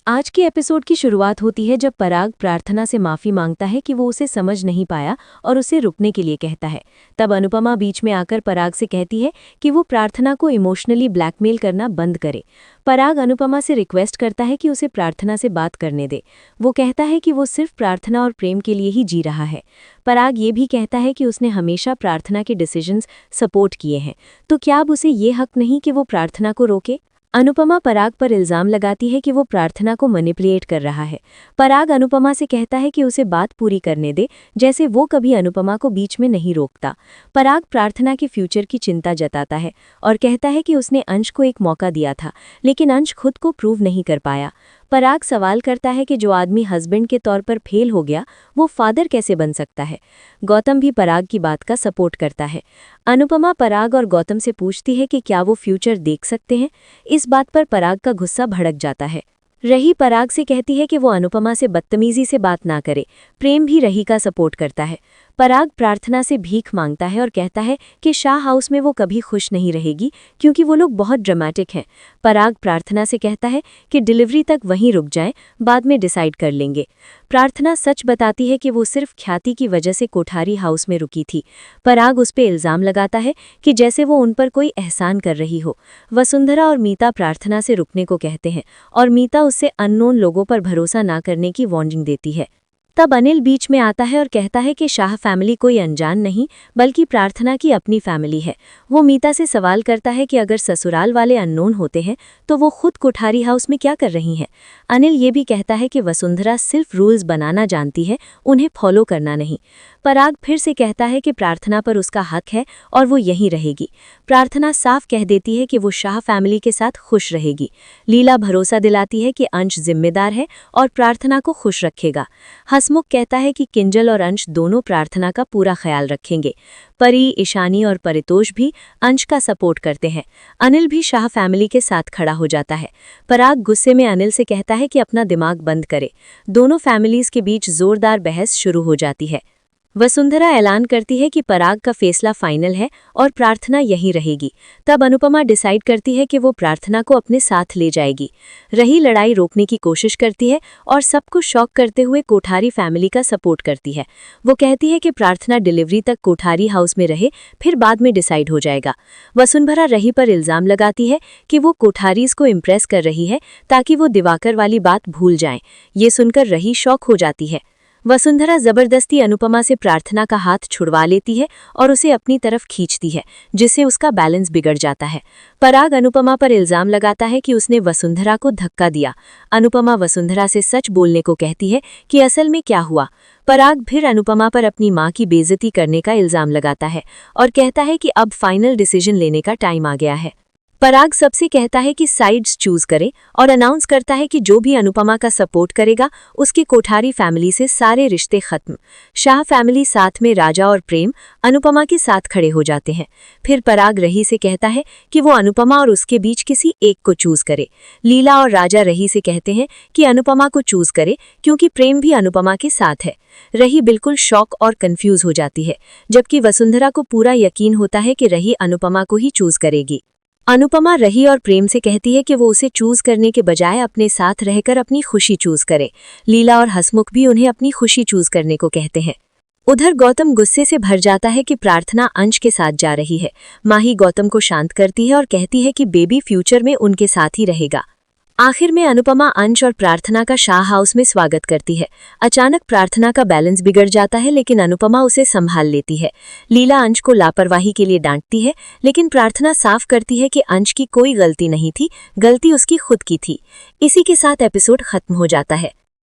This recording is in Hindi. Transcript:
आज के एपिसोड की शुरुआत होती है जब पराग प्रार्थना से माफी मांगता है कि वो उसे समझ नहीं पाया और उसे रुकने के लिए कहता है। तब अनुपमा बीच में आकर पराग से कहती है कि वो प्रार्थना को इमोशनली ब्लैकमेल करना बंद करे। पराग अनुपमा से रिक्वेस्ट करता है कि उसे प्रार्थना से बात करने दे। वो कहता है कि वो सिर्फ प्रार्थना और प्रेम के लिए ही जी रहा है। पराग ये भी कहता है कि उसने हमेशा प्रार्थना के डिसीजंस सपोर्ट किए हैं, तो क्या अब उसे ये हक नहीं कि वो प्रार्थना को रोके। अनुपमा पराग पर इल्जाम लगाती है कि वो प्रार्थना को मैनिपुलेट कर रहा है। पराग अनुपमा से कहता है कि उसे बात पूरी करने दे, जैसे वो कभी अनुपमा को बीच में नहीं रोकता। पराग प्रार्थना के फ्यूचर की चिंता जताता है और कहता है कि उसने अंश को एक मौका दिया था, लेकिन अंश खुद को प्रूव नहीं कर पाया। पराग सवाल करता है कि जो आदमी हस्बैंड के तौर पर फेल हो गया, वो फादर कैसे बन सकता है। गौतम भी पराग की बात का सपोर्ट करता है। अनुपमा पराग और गौतम से पूछती है कि क्या वो फ्यूचर देख सकते हैं। इस बात पर पराग का गुस्सा भड़क जाता है। रही पराग से कहती है कि वो अनुपमा से बदतमीजी से बात ना करे। प्रेम भी रही का सपोर्ट करता है। पराग प्रार्थना से भीख मांगता है और कहता है कि शाह हाउस में वो कभी खुश नहीं रहेगी क्योंकि वो लोग बहुत ड्रामेटिक हैं। पराग प्रार्थना से कहता है कि डिलीवरी तक वहीं रुक जाएं, बाद में डिसाइड कर लेंगे। प्रार्थना सच बताती है कि वो सिर्फ ख्याति की वजह से कोठारी हाउस में रुकी थी। पराग उस पर इल्ज़ाम लगाता है कि जैसे वो उन पर कोई एहसान कर रही हो। वसुंधरा और मीता प्रार्थना से रुकने को कहते हैं और मीता उससे अननोन लोगों पर भरोसा ना करने की वार्निंग देती है। तब अनिल बीच में आता है और कहता है कि शाह फैमिली कोई अनजान नहीं बल्कि प्रार्थना की अपनी फैमिली है। वो मीता से सवाल करता है कि अगर ससुराल वाले अननोन होते हैं तो वो खुद कोठारी हाउस में क्या कर रही हैं। अनिल ये भी कहता है कि वसुंधरा सिर्फ रूल्स बनाना जानती है, उन्हें फॉलो करना नहीं। पराग फिर से कहता है कि प्रार्थना पर उसका हक है और वो यहीं रहेगी। प्रार्थना साफ कह देती है कि वो शाह फैमिली के साथ खुश रहेगी। लीला भरोसा दिलाती है कि अंश जिम्मेदार है और प्रार्थना को खुश रखेगा। हसमुख कहता है कि किंजल और अंश दोनों प्रार्थना का पूरा ख्याल रखेंगे। परी, ईशानी और परितोष भी अंश का सपोर्ट करते हैं। अनिल भी शाह फैमिली के साथ खड़ा हो जाता है। पराग गुस्से में अनिल से कहता है कि अपना दिमाग बंद करे। दोनों फैमिलीज के बीच जोरदार बहस शुरू हो जाती है। वसुंधरा ऐलान करती है कि पराग का फैसला फाइनल है और प्रार्थना यहीं रहेगी। तब अनुपमा डिसाइड करती है कि वो प्रार्थना को अपने साथ ले जाएगी। रही लड़ाई रोकने की कोशिश करती है और सबको शॉक करते हुए कोठारी फैमिली का सपोर्ट करती है। वो कहती है कि प्रार्थना डिलीवरी तक कोठारी हाउस में रहे, फिर बाद में डिसाइड हो जाएगा। वसुंधरा रही पर इल्ज़ाम लगाती है कि वो कोठारीज को इम्प्रेस कर रही है ताकि वो दिवाकर वाली बात भूल जाएं। ये सुनकर रही शॉक हो जाती है। वसुंधरा जबरदस्ती अनुपमा से प्रार्थना का हाथ छुड़वा लेती है और उसे अपनी तरफ खींचती है, जिससे उसका बैलेंस बिगड़ जाता है। पराग अनुपमा पर इल्ज़ाम लगाता है कि उसने वसुंधरा को धक्का दिया। अनुपमा वसुंधरा से सच बोलने को कहती है कि असल में क्या हुआ। पराग फिर अनुपमा पर अपनी मां की बेइज्जती करने का इल्ज़ाम लगाता है और कहता है कि अब फाइनल डिसीजन लेने का टाइम आ गया है। पराग सबसे कहता है कि साइड्स चूज करे और अनाउंस करता है कि जो भी अनुपमा का सपोर्ट करेगा उसके कोठारी फैमिली से सारे रिश्ते खत्म। शाह फैमिली साथ में राजा और प्रेम अनुपमा के साथ खड़े हो जाते हैं। फिर पराग रही से कहता है कि वो अनुपमा और उसके बीच किसी एक को चूज करे। लीला और राजा रही से कहते हैं कि अनुपमा को चूज करे क्योंकि प्रेम भी अनुपमा के साथ है। रही बिल्कुल शॉक और कंफ्यूज हो जाती है, जबकि वसुंधरा को पूरा यकीन होता है कि रही अनुपमा को ही चूज करेगी। अनुपमा रही और प्रेम से कहती है कि वो उसे चूज करने के बजाय अपने साथ रहकर अपनी खुशी चूज करे। लीला और हसमुख भी उन्हें अपनी खुशी चूज करने को कहते हैं। उधर गौतम गुस्से से भर जाता है कि प्रार्थना अंश के साथ जा रही है। माही गौतम को शांत करती है और कहती है कि बेबी फ्यूचर में उनके साथ ही रहेगा। आखिर में अनुपमा अंश और प्रार्थना का शाह हाउस में स्वागत करती है। अचानक प्रार्थना का बैलेंस बिगड़ जाता है, लेकिन अनुपमा उसे संभाल लेती है। लीला अंश को लापरवाही के लिए डांटती है, लेकिन प्रार्थना साफ करती है कि अंश की कोई गलती नहीं थी, गलती उसकी खुद की थी। इसी के साथ एपिसोड खत्म हो जाता है।